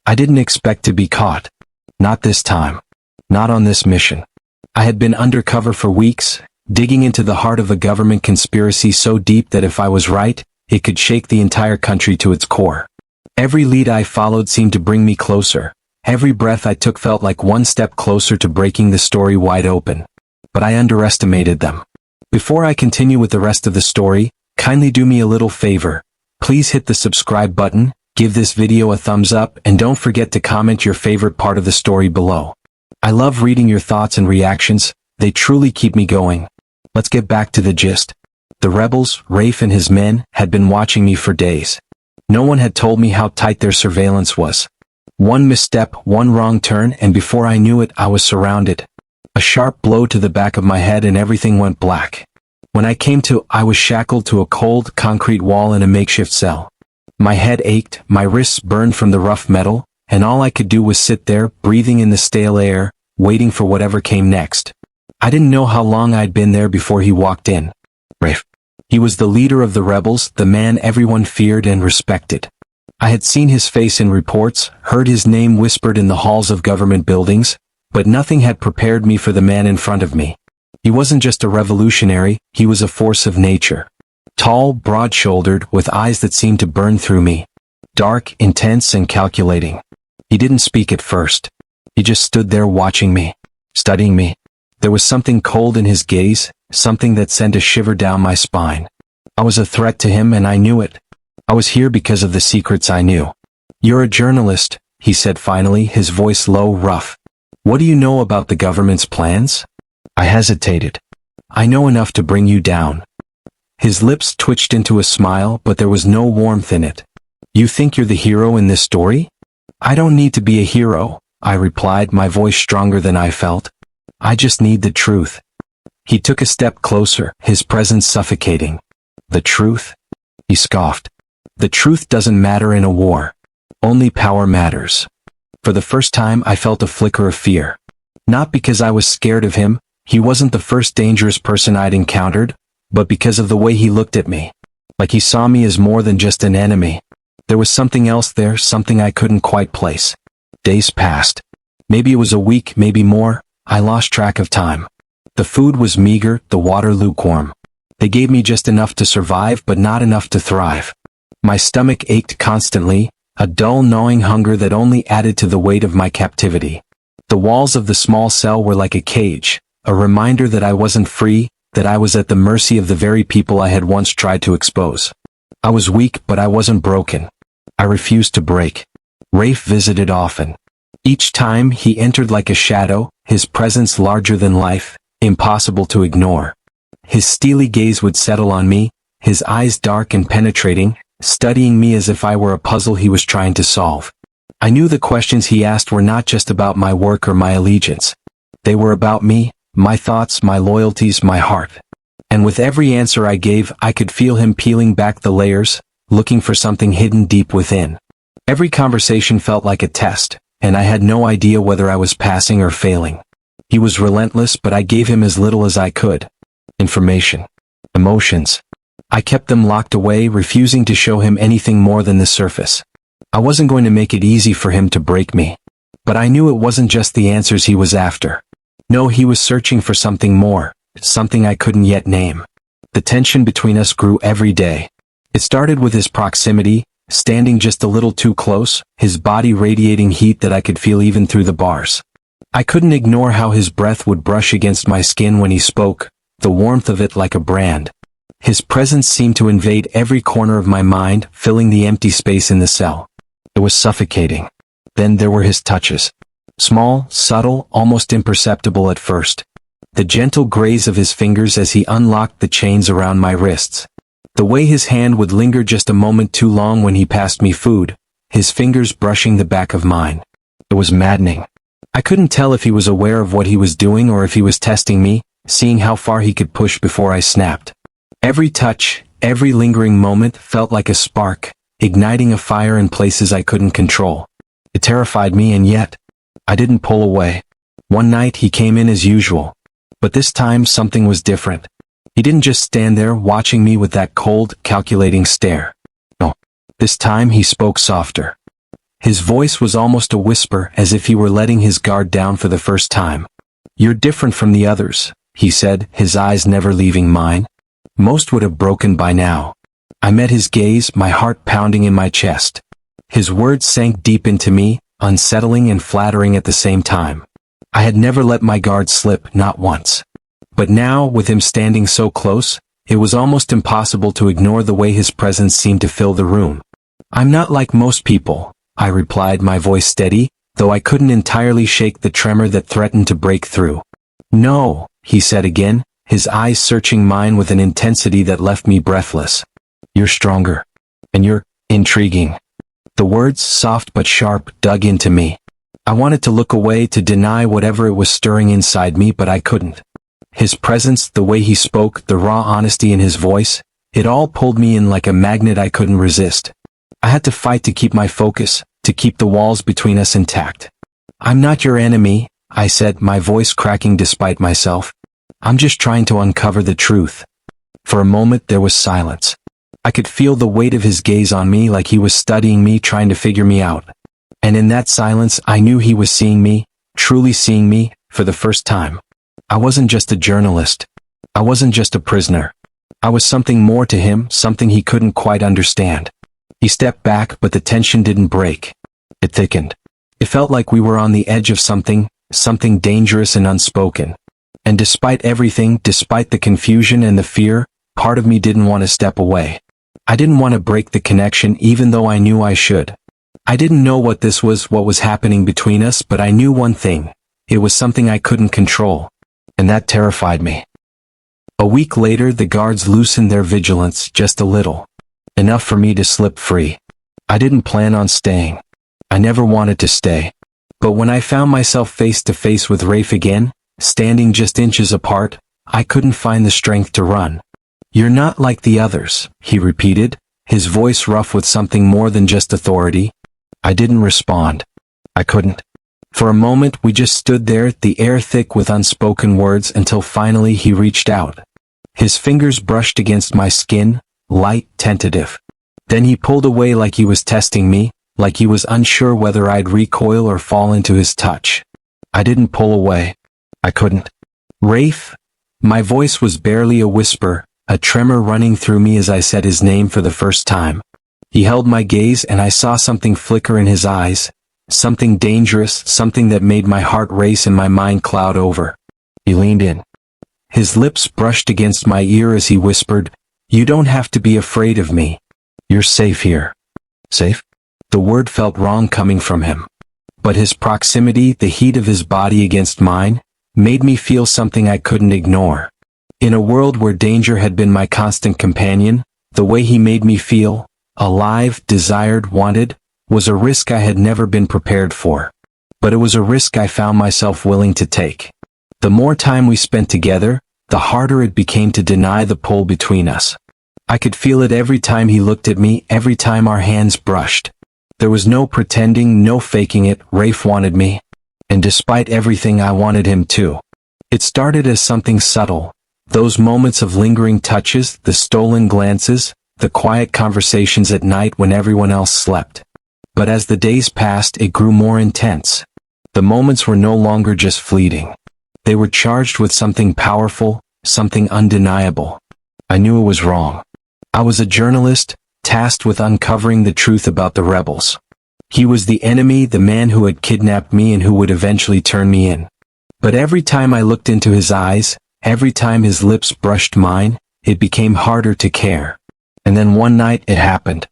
I didn't expect to be caught. Not this time. Not on this mission. I had been undercover for weeks, digging into the heart of a government conspiracy so deep that if I was right, it could shake the entire country to its core. Every lead I followed seemed to bring me closer. Every breath I took felt like one step closer to breaking the story wide open. But I underestimated them. Before I continue with the rest of the story, kindly do me a little favor. Please hit the subscribe button, give this video a thumbs up, and don't forget to comment your favorite part of the story below. I love reading your thoughts and reactions, they truly keep me going. Let's get back to the gist. The rebels, Rafe and his men, had been watching me for days. No one had told me how tight their surveillance was. One misstep, one wrong turn, and before I knew it, I was surrounded. A sharp blow to the back of my head and everything went black. When I came to, I was shackled to a cold, concrete wall in a makeshift cell. My head ached, my wrists burned from the rough metal, and all I could do was sit there, breathing in the stale air, waiting for whatever came next. I didn't know how long I'd been there before he walked in. Rafe. He was the leader of the rebels, the man everyone feared and respected. I had seen his face in reports, heard his name whispered in the halls of government buildings, but nothing had prepared me for the man in front of me. He wasn't just a revolutionary, he was a force of nature. Tall, broad-shouldered, with eyes that seemed to burn through me. Dark, intense, and calculating. He didn't speak at first. He just stood there watching me, studying me. There was something cold in his gaze, something that sent a shiver down my spine. I was a threat to him and I knew it. I was here because of the secrets I knew. "You're a journalist," he said finally, his voice low, rough. "What do you know about the government's plans?" I hesitated. "I know enough to bring you down." His lips twitched into a smile, but there was no warmth in it. "You think you're the hero in this story?" "I don't need to be a hero," I replied, my voice stronger than I felt. "I just need the truth." He took a step closer, his presence suffocating. "The truth?" He scoffed. "The truth doesn't matter in a war. Only power matters." For the first time I felt a flicker of fear. Not because I was scared of him, he wasn't the first dangerous person I'd encountered, but because of the way he looked at me. Like he saw me as more than just an enemy. There was something else there, something I couldn't quite place. Days passed. Maybe it was a week, maybe more. I lost track of time. The food was meager, the water lukewarm. They gave me just enough to survive, but not enough to thrive. My stomach ached constantly, a dull gnawing hunger that only added to the weight of my captivity. The walls of the small cell were like a cage, a reminder that I wasn't free, that I was at the mercy of the very people I had once tried to expose. I was weak, but I wasn't broken. I refused to break. Rafe visited often. Each time he entered like a shadow, his presence larger than life, impossible to ignore. His steely gaze would settle on me, his eyes dark and penetrating, studying me as if I were a puzzle he was trying to solve. I knew the questions he asked were not just about my work or my allegiance. They were about me, my thoughts, my loyalties, my heart. And with every answer I gave, I could feel him peeling back the layers, looking for something hidden deep within. Every conversation felt like a test, and I had no idea whether I was passing or failing. He was relentless, but I gave him as little as I could. Information. Emotions. I kept them locked away, refusing to show him anything more than the surface. I wasn't going to make it easy for him to break me. But I knew it wasn't just the answers he was after. No, he was searching for something more, something I couldn't yet name. The tension between us grew every day. It started with his proximity, standing just a little too close, his body radiating heat that I could feel even through the bars. I couldn't ignore how his breath would brush against my skin when he spoke, the warmth of it like a brand. His presence seemed to invade every corner of my mind, filling the empty space in the cell. It was suffocating. Then there were his touches. Small, subtle, almost imperceptible at first. The gentle graze of his fingers as he unlocked the chains around my wrists. The way his hand would linger just a moment too long when he passed me food, his fingers brushing the back of mine. It was maddening. I couldn't tell if he was aware of what he was doing or if he was testing me, seeing how far he could push before I snapped. Every touch, every lingering moment felt like a spark, igniting a fire in places I couldn't control. It terrified me, and yet, I didn't pull away. One night he came in as usual. But this time something was different. He didn't just stand there watching me with that cold, calculating stare. No. This time he spoke softer. His voice was almost a whisper, as if he were letting his guard down for the first time. "You're different from the others," he said, his eyes never leaving mine. Most would have broken by now. I met his gaze, my heart pounding in my chest. His words sank deep into me, unsettling and flattering at the same time. I had never let my guard slip, not once. But now, with him standing so close, it was almost impossible to ignore the way his presence seemed to fill the room. "I'm not like most people," I replied, my voice steady, though I couldn't entirely shake the tremor that threatened to break through. "No," he said again, his eyes searching mine with an intensity that left me breathless. "You're stronger. And you're intriguing." The words, soft but sharp, dug into me. I wanted to look away, to deny whatever it was stirring inside me, but I couldn't. His presence, the way he spoke, the raw honesty in his voice, it all pulled me in like a magnet I couldn't resist. I had to fight to keep my focus, to keep the walls between us intact. "I'm not your enemy," I said, my voice cracking despite myself. "I'm just trying to uncover the truth." For a moment there was silence. I could feel the weight of his gaze on me, like he was studying me, trying to figure me out. And in that silence I knew he was seeing me, truly seeing me, for the first time. I wasn't just a journalist. I wasn't just a prisoner. I was something more to him, something he couldn't quite understand. He stepped back, but the tension didn't break. It thickened. It felt like we were on the edge of something dangerous and unspoken. And despite everything, despite the confusion and the fear, part of me didn't want to step away. I didn't want to break the connection, even though I knew I should. I didn't know what this was, what was happening between us, but I knew one thing. It was something I couldn't control. And that terrified me. A week later, the guards loosened their vigilance just a little. Enough for me to slip free. I didn't plan on staying. I never wanted to stay. But when I found myself face to face with Rafe again, standing just inches apart, I couldn't find the strength to run. "You're not like the others," he repeated, his voice rough with something more than just authority. I didn't respond. I couldn't. For a moment we just stood there, the air thick with unspoken words, until finally he reached out. His fingers brushed against my skin, light, tentative. Then he pulled away, like he was testing me, like he was unsure whether I'd recoil or fall into his touch. I didn't pull away. I couldn't. "Rafe?" My voice was barely a whisper, a tremor running through me as I said his name for the first time. He held my gaze, and I saw something flicker in his eyes, something dangerous, something that made my heart race and my mind cloud over. He leaned in. His lips brushed against my ear as he whispered, "You don't have to be afraid of me. You're safe here." Safe? The word felt wrong coming from him. But his proximity, the heat of his body against mine, made me feel something I couldn't ignore. In a world where danger had been my constant companion, the way he made me feel, alive, desired, wanted, was a risk I had never been prepared for. But it was a risk I found myself willing to take. The more time we spent together, the harder it became to deny the pull between us. I could feel it every time he looked at me, every time our hands brushed. There was no pretending, no faking it. Rafe wanted me. And despite everything, I wanted him too. It started as something subtle. Those moments of lingering touches, the stolen glances, the quiet conversations at night when everyone else slept. But as the days passed, it grew more intense. The moments were no longer just fleeting. They were charged with something powerful, something undeniable. I knew it was wrong. I was a journalist, tasked with uncovering the truth about the rebels. He was the enemy, the man who had kidnapped me and who would eventually turn me in. But every time I looked into his eyes, every time his lips brushed mine, it became harder to care. And then one night it happened.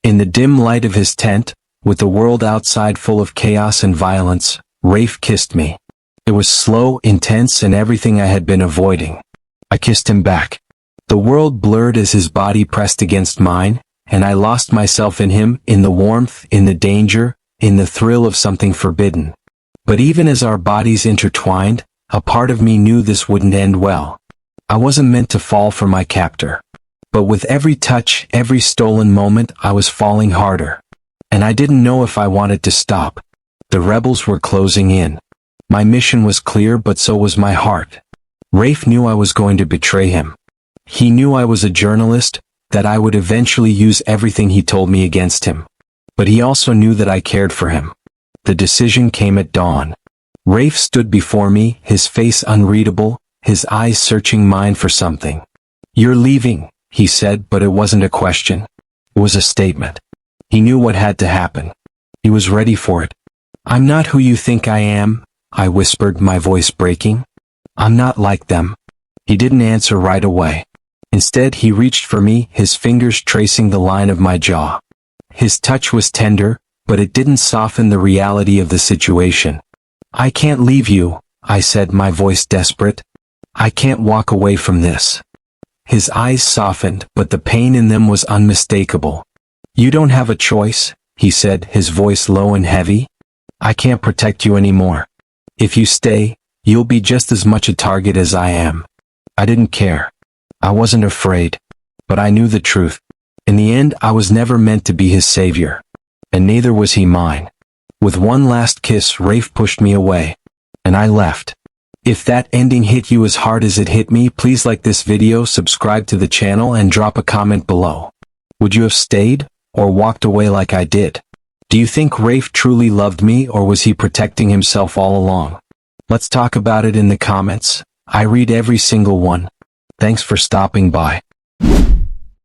In the dim light of his tent, with the world outside full of chaos and violence, Rafe kissed me. It was slow, intense, and everything I had been avoiding. I kissed him back. The world blurred as his body pressed against mine, and I lost myself in him, in the warmth, in the danger, in the thrill of something forbidden. But even as our bodies intertwined, a part of me knew this wouldn't end well. I wasn't meant to fall for my captor. But with every touch, every stolen moment, I was falling harder. And I didn't know if I wanted to stop. The rebels were closing in. My mission was clear, but so was my heart. Rafe knew I was going to betray him. He knew I was a journalist, that I would eventually use everything he told me against him. But he also knew that I cared for him. The decision came at dawn. Rafe stood before me, his face unreadable, his eyes searching mine for something. "You're leaving," he said, but it wasn't a question. It was a statement. He knew what had to happen. He was ready for it. "I'm not who you think I am," I whispered, my voice breaking. "I'm not like them." He didn't answer right away. Instead, he reached for me, his fingers tracing the line of my jaw. His touch was tender, but it didn't soften the reality of the situation. "I can't leave you," I said, my voice desperate. "I can't walk away from this." His eyes softened, but the pain in them was unmistakable. "You don't have a choice," he said, his voice low and heavy. "I can't protect you anymore. If you stay, you'll be just as much a target as I am." I didn't care. I wasn't afraid. But I knew the truth. In the end, I was never meant to be his savior. And neither was he mine. With one last kiss, Rafe pushed me away. And I left. If that ending hit you as hard as it hit me, please like this video, subscribe to the channel, and drop a comment below. Would you have stayed, or walked away like I did? Do you think Rafe truly loved me, or was he protecting himself all along? Let's talk about it in the comments. I read every single one. Thanks for stopping by.